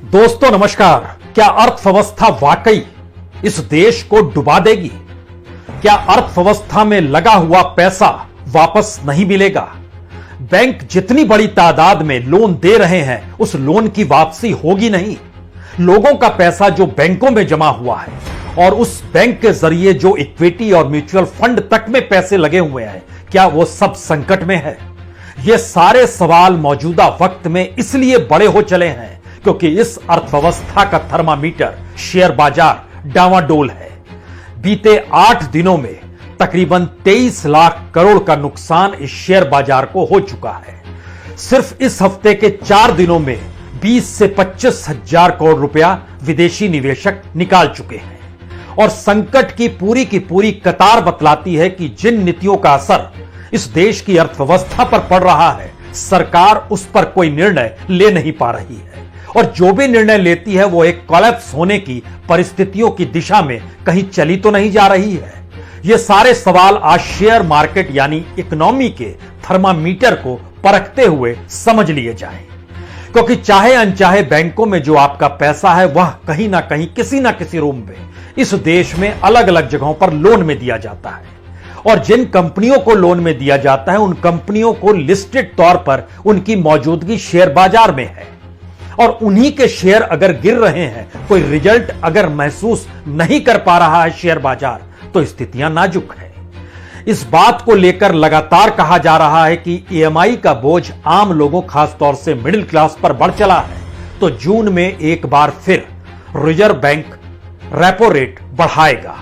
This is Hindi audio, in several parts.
दोस्तों नमस्कार। क्या अर्थव्यवस्था वाकई इस देश को डुबा देगी? क्या अर्थव्यवस्था में लगा हुआ पैसा वापस नहीं मिलेगा? बैंक जितनी बड़ी तादाद में लोन दे रहे हैं उस लोन की वापसी होगी नहीं। लोगों का पैसा जो बैंकों में जमा हुआ है और उस बैंक के जरिए जो इक्विटी और म्यूचुअल फंड तक में पैसे लगे हुए हैं, क्या वो सब संकट में है? ये सारे सवाल मौजूदा वक्त में इसलिए बड़े हो चले हैं क्योंकि इस अर्थव्यवस्था का थर्मामीटर शेयर बाजार डावाडोल है। बीते 8 दिनों में तकरीबन 23 लाख करोड़ का नुकसान इस शेयर बाजार को हो चुका है। सिर्फ इस हफ्ते के 4 दिनों में 20 से 25 हजार करोड़ रुपया विदेशी निवेशक निकाल चुके हैं। और संकट की पूरी कतार बतलाती है कि जिन नीतियों का असर इस देश की अर्थव्यवस्था पर पड़ रहा है, सरकार उस पर कोई निर्णय ले नहीं पा रही है और जो भी निर्णय लेती है वो एक कोलैप्स होने की परिस्थितियों की दिशा में कहीं चली तो नहीं जा रही है। ये सारे सवाल आज शेयर मार्केट यानी इकोनॉमी के थर्मामीटर को परखते हुए समझ लिए जाएं, क्योंकि चाहे अनचाहे बैंकों में जो आपका पैसा है वह कहीं ना कहीं किसी ना किसी रूप में इस देश में अलग अलग जगहों पर लोन में दिया जाता है। और जिन कंपनियों को लोन में दिया जाता है उन कंपनियों को लिस्टेड तौर पर उनकी मौजूदगी शेयर बाजार में है और उन्हीं के शेयर अगर गिर रहे हैं, कोई रिजल्ट अगर महसूस नहीं कर पा रहा है शेयर बाजार, तो स्थितियां नाजुक है। इस बात को लेकर लगातार कहा जा रहा है कि ईएमआई का बोझ आम लोगों खासतौर से मिडिल क्लास पर बढ़ चला है। तो जून में एक बार फिर रिजर्व बैंक रेपो रेट बढ़ाएगा,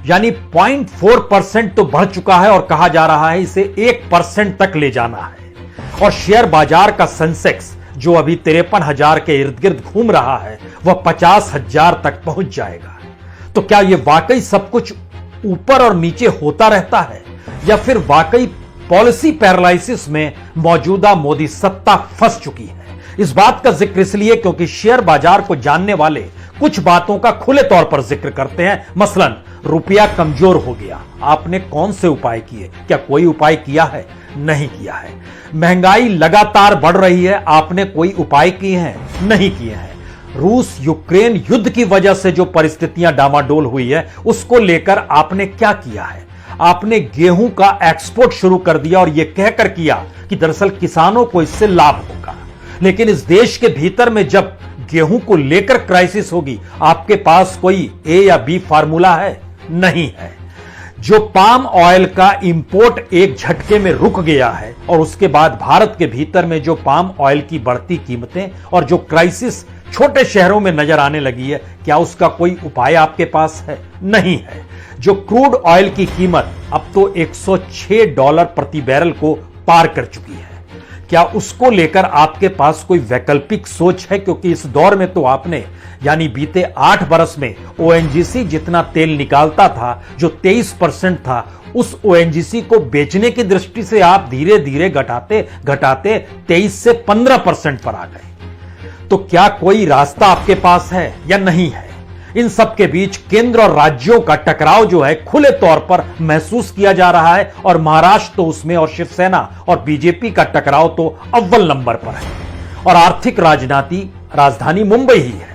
यानी 0.4% तो बढ़ चुका है और कहा जा रहा है इसे 1% तक ले जाना है। और शेयर बाजार का सेंसेक्स जो अभी 53,000 के इर्द गिर्द घूम रहा है वह 50,000 तक पहुंच जाएगा। तो क्या यह वाकई सब कुछ ऊपर और नीचे होता रहता है या फिर वाकई पॉलिसी पैरालिसिस में मौजूदा मोदी सत्ता फंस चुकी है? इस बात का जिक्र इसलिए क्योंकि शेयर बाजार को जानने वाले कुछ बातों का खुले तौर पर जिक्र करते हैं। मसलन रुपया कमजोर हो गया, आपने कौन से उपाय किए? क्या कोई उपाय किया है? नहीं किया है। महंगाई लगातार बढ़ रही है, आपने कोई उपाय किए हैं? नहीं किए हैं। रूस यूक्रेन युद्ध की वजह से जो परिस्थितियां डामाडोल हुई है उसको लेकर आपने क्या किया है? आपने गेहूं का एक्सपोर्ट शुरू कर दिया और यह कहकर किया कि दरअसल किसानों को इससे लाभ होगा। लेकिन इस देश के भीतर में जब गेहूं को लेकर क्राइसिस होगी, आपके पास कोई ए या बी फार्मूला है? नहीं है। जो पाम ऑयल का इंपोर्ट एक झटके में रुक गया है और उसके बाद भारत के भीतर में जो पाम ऑयल की बढ़ती कीमतें और जो क्राइसिस छोटे शहरों में नजर आने लगी है, क्या उसका कोई उपाय आपके पास है? नहीं है। जो क्रूड ऑयल की कीमत अब तो $106 प्रति बैरल को पार कर चुकी है, क्या उसको लेकर आपके पास कोई वैकल्पिक सोच है? क्योंकि इस दौर में तो आपने यानी बीते 8 बरस में ओएनजीसी जितना तेल निकालता था, जो 23% था, उस ओएनजीसी को बेचने की दृष्टि से आप धीरे धीरे घटाते 23 से 15% पर आ गए। तो क्या कोई रास्ता आपके पास है या नहीं है? इन सब के बीच केंद्र और राज्यों का टकराव जो है खुले तौर पर महसूस किया जा रहा है और महाराष्ट्र तो उसमें और शिवसेना और बीजेपी का टकराव तो अव्वल नंबर पर है और आर्थिक राजधानी मुंबई ही है।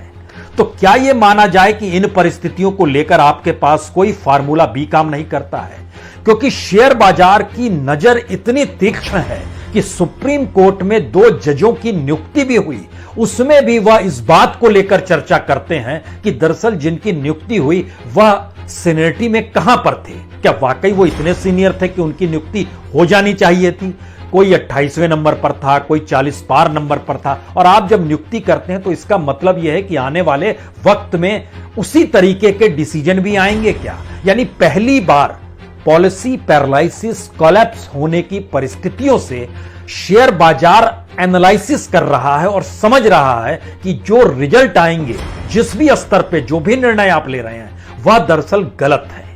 तो क्या यह माना जाए कि इन परिस्थितियों को लेकर आपके पास कोई फार्मूला बी काम नहीं करता है? क्योंकि शेयर बाजार की नजर इतनी तीक्ष्ण है कि सुप्रीम कोर्ट में 2 जजों की नियुक्ति भी हुई, उसमें भी वह इस बात को लेकर चर्चा करते हैं कि दरअसल जिनकी नियुक्ति हुई वह सीनियरिटी में कहां पर थे। क्या वाकई वो इतने सीनियर थे कि उनकी नियुक्ति हो जानी चाहिए थी? कोई 28वें नंबर पर था, कोई 40 पार नंबर पर था। और आप जब नियुक्ति करते हैं तो इसका मतलब यह है कि आने वाले वक्त में उसी तरीके के डिसीजन भी आएंगे क्या? यानी पहली बार पॉलिसी पैरालिसिस कोलैप्स होने की परिस्थितियों से शेयर बाजार एनालिसिस कर रहा है और समझ रहा है कि जो रिजल्ट आएंगे, जिस भी स्तर पे जो भी निर्णय आप ले रहे हैं, वह दरअसल गलत है।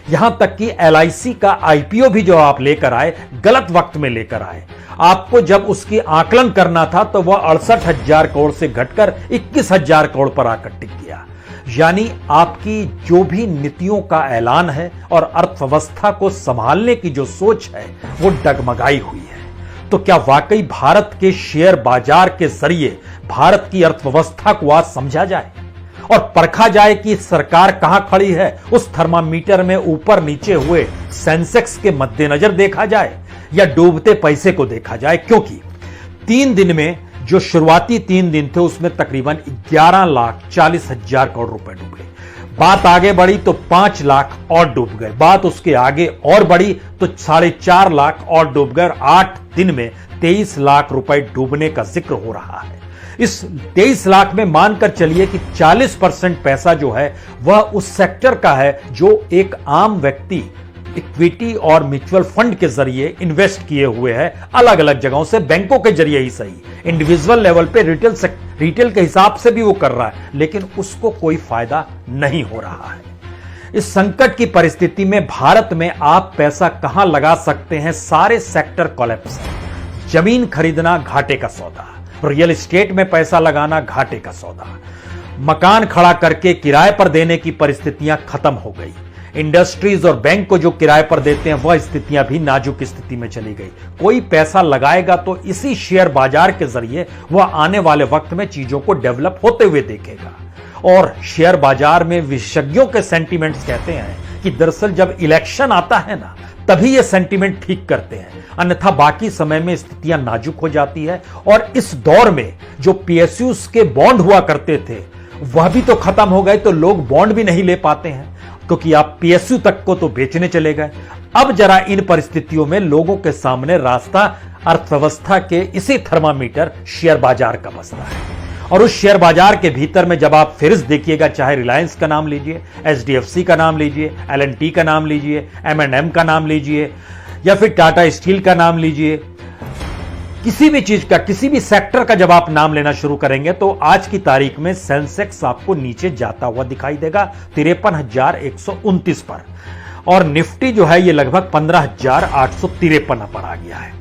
यहां तक कि एलआईसी का आईपीओ भी जो आप लेकर आए, गलत वक्त में लेकर आए। आपको जब उसकी आकलन करना था तो वह 68,000 करोड़ से घटकर 21,000 करोड़ पर आकर टिक गया। यानी आपकी जो भी नीतियों का ऐलान है और अर्थव्यवस्था को संभालने की जो सोच है वो डगमगाई हुई है। तो क्या वाकई भारत के शेयर बाजार के जरिए भारत की अर्थव्यवस्था को आज समझा जाए और परखा जाए कि सरकार कहां खड़ी है, उस थर्मामीटर में ऊपर नीचे हुए सेंसेक्स के मद्देनजर देखा जाए या डूबते पैसे को देखा जाए? क्योंकि 3 दिन में जो शुरुआती 3 दिन थे उसमें तकरीबन 11,40,000 करोड़ रुपए डूबे। बात आगे बढ़ी तो 5 लाख और डूब गए। बात उसके आगे और बढ़ी तो 4.5 लाख और डूब गए। 8 दिन में 23 लाख रुपए डूबने का जिक्र हो रहा है। इस 23 लाख में मानकर चलिए कि 40% पैसा जो है वह उस सेक्टर का है जो एक आम व्यक्ति इक्विटी और म्यूचुअल फंड के जरिए इन्वेस्ट किए हुए है, अलग अलग जगहों से, बैंकों के जरिए ही सही, इंडिविजुअल लेवल पे रिटेल के हिसाब से भी वो कर रहा है, लेकिन उसको कोई फायदा नहीं हो रहा है। इस संकट की परिस्थिति में भारत में आप पैसा कहां लगा सकते हैं? सारे सेक्टर कोलैप्स है। जमीन खरीदना घाटे का सौदा, रियल एस्टेट में पैसा लगाना घाटे का सौदा, मकान खड़ा करके किराए पर देने की परिस्थितियां खत्म हो गई। इंडस्ट्रीज और बैंक को जो किराए पर देते हैं वह स्थितियां भी नाजुक स्थिति में चली गई। कोई पैसा लगाएगा तो इसी शेयर बाजार के जरिए वह आने वाले वक्त में चीजों को डेवलप होते हुए देखेगा। और शेयर बाजार में विशेषज्ञों के सेंटीमेंट्स कहते हैं कि दरअसल जब इलेक्शन आता है ना, तभी ये सेंटीमेंट ठीक करते हैं, अन्यथा बाकी समय में स्थितियां नाजुक हो जाती है। और इस दौर में जो पीएसयूज के बॉन्ड हुआ करते थे वह भी तो खत्म हो गए, तो लोग बॉन्ड भी नहीं ले पाते हैं क्योंकि आप पीएसयू तक को तो बेचने चले गए। अब जरा इन परिस्थितियों में लोगों के सामने रास्ता अर्थव्यवस्था के इसी थर्मामीटर शेयर बाजार का बसता है। और उस शेयर बाजार के भीतर में जब आप फेरिस्त देखिएगा, चाहे रिलायंस का नाम लीजिए, एचडीएफसी का नाम लीजिए, एल&टी का नाम लीजिए, M&M का नाम लीजिए, या फिर टाटा स्टील का नाम लीजिए, किसी भी चीज का, किसी भी सेक्टर का जब आप नाम लेना शुरू करेंगे तो आज की तारीख में सेंसेक्स आपको नीचे जाता हुआ दिखाई देगा 53,129 पर, और निफ्टी जो है ये लगभग 15,853 पर आ गया है।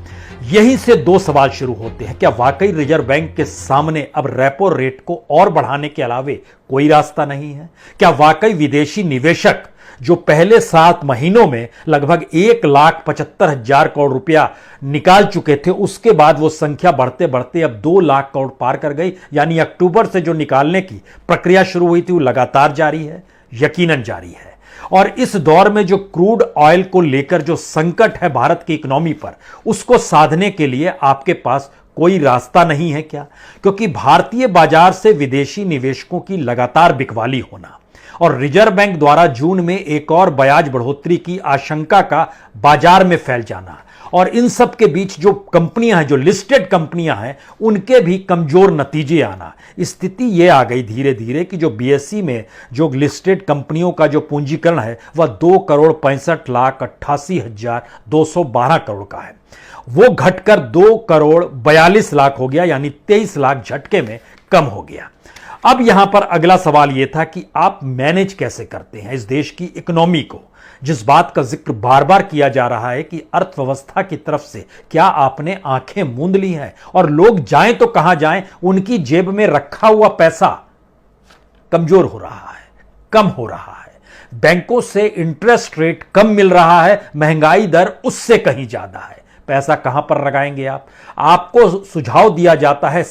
यहीं से 2 सवाल शुरू होते हैं। क्या वाकई रिजर्व बैंक के सामने अब रेपो रेट को और बढ़ाने के अलावे कोई रास्ता नहीं है? क्या वाकई विदेशी निवेशक जो पहले 7 महीनों में लगभग 1,75,000 करोड़ रुपया निकाल चुके थे, उसके बाद वो संख्या बढ़ते बढ़ते अब 2 लाख करोड़ पार कर गई? यानी अक्टूबर से जो निकालने की प्रक्रिया शुरू हुई थी वो लगातार जारी है, यकीनन जारी है। और इस दौर में जो क्रूड ऑयल को लेकर जो संकट है भारत की इकोनॉमी पर, उसको साधने के लिए आपके पास कोई रास्ता नहीं है क्या? क्योंकि भारतीय बाजार से विदेशी निवेशकों की लगातार बिकवाली होना और रिजर्व बैंक द्वारा जून में एक और ब्याज बढ़ोतरी की आशंका का बाजार में फैल जाना, और इन सब के बीच जो कंपनियां हैं, जो लिस्टेड कंपनियां हैं, उनके भी कमजोर नतीजे आना, स्थिति यह आ गई धीरे धीरे कि जो बीएसई में जो लिस्टेड कंपनियों का जो पूंजीकरण है वह 2,65,88,212 करोड़ का है। वो घटकर 2,42,00,000 हो गया, यानी 23 लाख झटके में कम हो गया। अब यहां पर अगला सवाल यह था कि आप मैनेज कैसे करते हैं इस देश की इकोनॉमी को, जिस बात का जिक्र बार बार किया जा रहा है कि अर्थव्यवस्था की तरफ से क्या आपने आंखें मूंद ली हैं? और लोग जाएं तो कहां जाएं, उनकी जेब में रखा हुआ पैसा कमजोर हो रहा है, कम हो रहा है। बैंकों से इंटरेस्ट रेट कम मिल रहा है, महंगाई दर उससे कहीं ज्यादा है। पैसा कहां पर लगाएंगे आप? आपको सुझाव दिया जाता है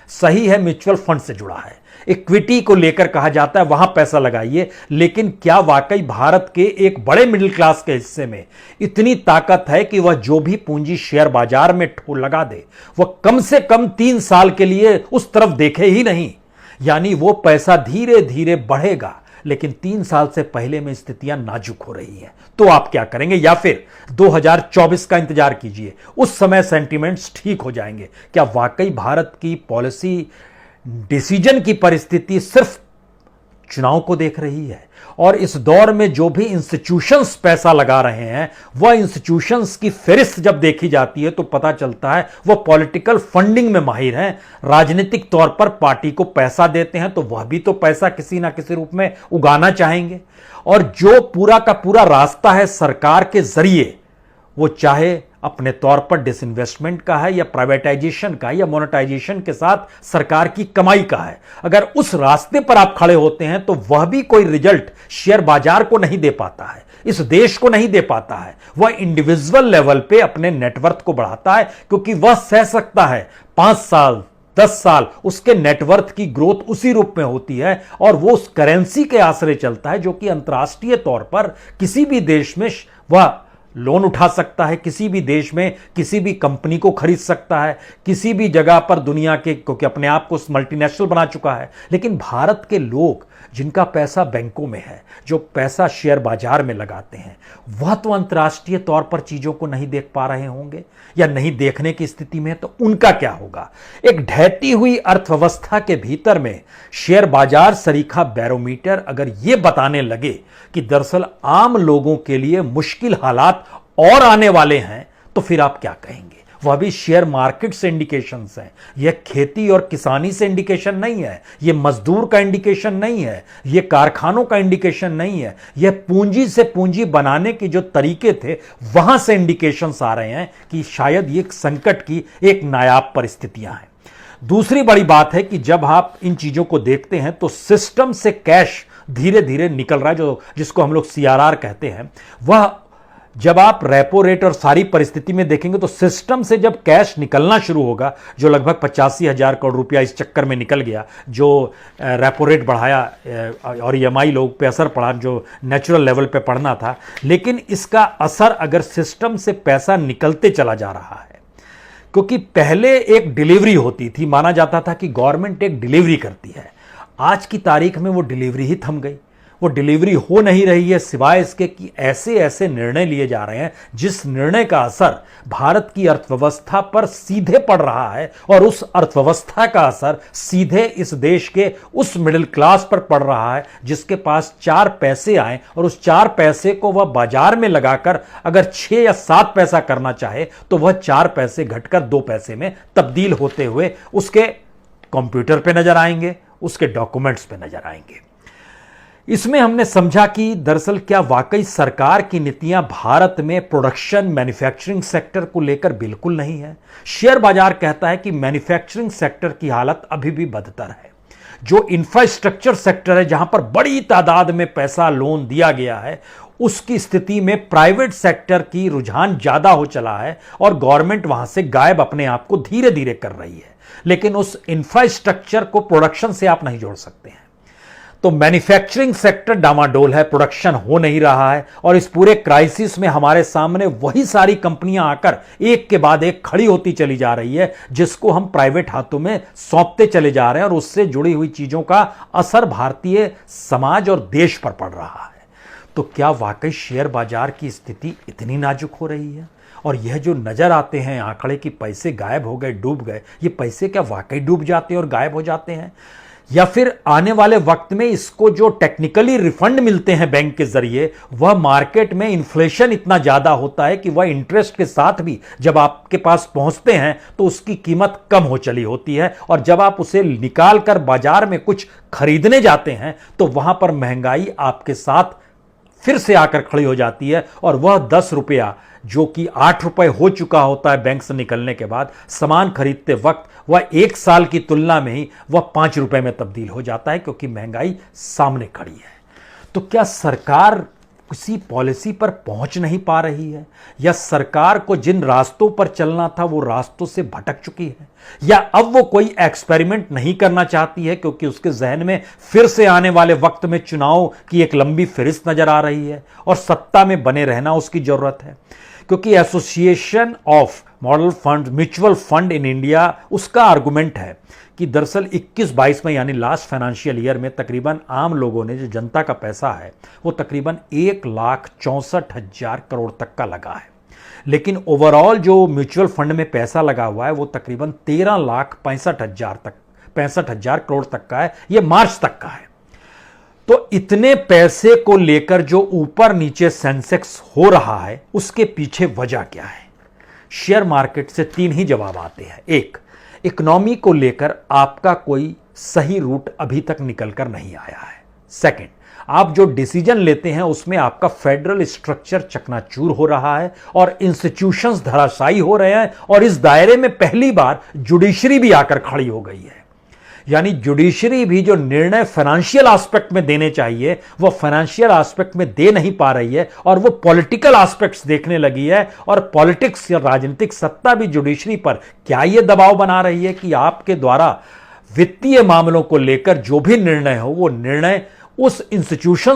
सही है म्यूचुअल फंड से जुड़ा है, इक्विटी को लेकर कहा जाता है वहां पैसा लगाइए, लेकिन क्या वाकई भारत के एक बड़े मिडिल क्लास के हिस्से में इतनी ताकत है कि वह जो भी पूंजी शेयर बाजार में लगा दे वह कम से कम 3 साल के लिए उस तरफ देखे ही नहीं? यानी वो पैसा धीरे धीरे बढ़ेगा, लेकिन 3 साल से पहले में स्थितियां नाजुक हो रही हैं। तो आप क्या करेंगे? या फिर 2024 का इंतजार कीजिए, उस समय सेंटीमेंट्स ठीक हो जाएंगे। क्या वाकई भारत की पॉलिसी डिसीजन की परिस्थिति सिर्फ चुनाव को देख रही है? और इस दौर में जो भी इंस्टीट्यूशंस पैसा लगा रहे हैं, वह इंस्टीट्यूशंस की फेरिस्त जब देखी जाती है तो पता चलता है वह पॉलिटिकल फंडिंग में माहिर हैं, राजनीतिक तौर पर पार्टी को पैसा देते हैं, तो वह भी तो पैसा किसी ना किसी रूप में उगाना चाहेंगे। और जो पूरा का पूरा रास्ता है सरकार के जरिए, वो चाहे अपने तौर पर डिसइन्वेस्टमेंट का है या प्राइवेटाइजेशन का है या मोनेटाइजेशन के साथ सरकार की कमाई का है। अगर उस रास्ते पर आप खड़े होते हैं तो वह भी कोई रिजल्ट शेयर बाजार को नहीं दे पाता है, इस देश को नहीं दे पाता है। वह इंडिविजुअल लेवल पे अपने नेटवर्थ को बढ़ाता है क्योंकि वह सह सकता है 5 साल 10 साल उसके नेटवर्थ की ग्रोथ उसी रूप में होती है और वो उस करेंसी के आश्रय चलता है जो कि अंतर्राष्ट्रीय तौर पर किसी भी देश में वह लोन उठा सकता है, किसी भी देश में किसी भी कंपनी को खरीद सकता है, किसी भी जगह पर दुनिया के, क्योंकि अपने आप को मल्टीनेशनल बना चुका है। लेकिन भारत के लोग जिनका पैसा बैंकों में है, जो पैसा शेयर बाजार में लगाते हैं, वह तो अंतर्राष्ट्रीय तौर पर चीजों को नहीं देख पा रहे होंगे या नहीं देखने की स्थिति में, तो उनका क्या होगा। एक ढहती हुई अर्थव्यवस्था के भीतर में शेयर बाजार सरीखा बैरोमीटर अगर यह बताने लगे कि दरअसल आम लोगों के लिए मुश्किल हालात और आने वाले हैं, तो फिर आप क्या कहेंगे। वह भी शेयर मार्केट से इंडिकेशंस हैं, यह खेती और किसानी से इंडिकेशन नहीं है, यह मजदूर का इंडिकेशन नहीं है, यह कारखानों का इंडिकेशन नहीं है, यह पूंजी से पूंजी बनाने के जो तरीके थे वहां से इंडिकेशंस आ रहे हैं कि शायद ये संकट की एक नायाब परिस्थितियां हैं। दूसरी बड़ी बात है कि जब आप इन चीजों को देखते हैं तो सिस्टम से कैश धीरे धीरे निकल रहा है, जिसको हम लोग CRR कहते हैं। वह जब आप रेपो रेट और सारी परिस्थिति में देखेंगे तो सिस्टम से जब कैश निकलना शुरू होगा, जो लगभग 85,000 करोड़ रुपया इस चक्कर में निकल गया, जो रेपो रेट बढ़ाया और EMI लोग पे असर पड़ा जो नेचुरल लेवल पे पड़ना था, लेकिन इसका असर अगर सिस्टम से पैसा निकलते चला जा रहा है, क्योंकि पहले एक डिलीवरी होती थी, माना जाता था कि गवर्नमेंट एक डिलीवरी करती है। आज की तारीख में वो डिलीवरी ही थम गई, वो डिलीवरी हो नहीं रही है, सिवाय इसके कि ऐसे ऐसे निर्णय लिए जा रहे हैं जिस निर्णय का असर भारत की अर्थव्यवस्था पर सीधे पड़ रहा है और उस अर्थव्यवस्था का असर सीधे इस देश के उस मिडिल क्लास पर पड़ रहा है जिसके पास 4 पैसे आए और उस 4 पैसे को वह बाजार में लगाकर अगर 6 या 7 पैसा करना चाहे तो वह 4 पैसे घटकर 2 पैसे में तब्दील होते हुए उसके कंप्यूटर पे नजर आएंगे, उसके डॉक्यूमेंट्स पे नजर आएंगे। इसमें हमने समझा कि दरअसल क्या वाकई सरकार की नीतियां भारत में प्रोडक्शन मैन्युफैक्चरिंग सेक्टर को लेकर बिल्कुल नहीं है। शेयर बाजार कहता है कि मैन्युफैक्चरिंग सेक्टर की हालत अभी भी बदतर है। जो इंफ्रास्ट्रक्चर सेक्टर है, जहां पर बड़ी तादाद में पैसा लोन दिया गया है, उसकी स्थिति में प्राइवेट सेक्टर की रुझान ज्यादा हो चला है और गवर्नमेंट वहां से गायब अपने आप को धीरे धीरे कर रही है। लेकिन उस इंफ्रास्ट्रक्चर को प्रोडक्शन से आप नहीं जोड़ सकते हैं। तो मैन्युफैक्चरिंग सेक्टर डामाडोल है, प्रोडक्शन हो नहीं रहा है और इस पूरे क्राइसिस में हमारे सामने वही सारी कंपनियां आकर एक के बाद एक खड़ी होती चली जा रही है, जिसको हम प्राइवेट हाथों में सौंपते चले जा रहे हैं और उससे जुड़ी हुई चीजों का असर भारतीय समाज और देश पर पड़ रहा है। तो क्या वाकई शेयर बाजार की स्थिति इतनी नाजुक हो रही है? और यह जो नजर आते हैं आंकड़े कि पैसे गायब हो गए, डूब गए, ये पैसे क्या वाकई डूब जाते हैं और गायब हो जाते हैं, या फिर आने वाले वक्त में इसको जो टेक्निकली रिफंड मिलते हैं बैंक के जरिए, वह मार्केट में इन्फ्लेशन इतना ज्यादा होता है कि वह इंटरेस्ट के साथ भी जब आपके पास पहुंचते हैं तो उसकी कीमत कम हो चली होती है और जब आप उसे निकाल कर बाजार में कुछ खरीदने जाते हैं तो वहां पर महंगाई आपके साथ फिर से आकर खड़ी हो जाती है और वह 10 रुपया जो कि 8 रुपए हो चुका होता है बैंक से निकलने के बाद, सामान खरीदते वक्त वह 1 साल की तुलना में ही वह 5 रुपए में तब्दील हो जाता है, क्योंकि महंगाई सामने खड़ी है। तो क्या सरकार किसी पॉलिसी पर पहुंच नहीं पा रही है, या सरकार को जिन रास्तों पर चलना था वो रास्तों से भटक चुकी है, या अब वो कोई एक्सपेरिमेंट नहीं करना चाहती है क्योंकि उसके जहन में फिर से आने वाले वक्त में चुनाव की एक लंबी फहरिस्त नजर आ रही है और सत्ता में बने रहना उसकी जरूरत है। क्योंकि association of model fund mutual fund in India, उसका आर्गुमेंट है कि दरअसल 21-22 में यानी लास्ट फाइनेंशियल ईयर में तकरीबन आम लोगों ने जो जनता का पैसा है वो तकरीबन 1,64,000 करोड़ तक का लगा है, लेकिन ओवरऑल जो म्यूचुअल फंड में पैसा लगा हुआ है वो तकरीबन 13,65,000 करोड़ तक का है। ये मार्च तक का है। तो इतने पैसे को लेकर जो ऊपर नीचे सेंसेक्स हो रहा है उसके पीछे वजह क्या है? शेयर मार्केट से 3 ही जवाब आते हैं। एक, इकोनॉमी को लेकर आपका कोई सही रूट अभी तक निकल कर नहीं आया है। सेकंड, आप जो डिसीजन लेते हैं उसमें आपका फेडरल स्ट्रक्चर चकनाचूर हो रहा है और इंस्टीट्यूशंस धराशायी हो रहे हैं, और इस दायरे में पहली बार जुडिशरी भी आकर खड़ी हो गई है। यानी जुडिशरी भी जो निर्णय फाइनेंशियल एस्पेक्ट में देने चाहिए वो फाइनेंशियल एस्पेक्ट में दे नहीं पा रही है, और वो पॉलिटिकल एस्पेक्ट्स देखने लगी है। और पॉलिटिक्स या राजनीतिक सत्ता भी जुडिशरी पर क्या ये दबाव बना रही है कि आपके द्वारा वित्तीय मामलों को लेकर जो भी निर्णय हो वो निर्णय उस इंस्टीट्यूशन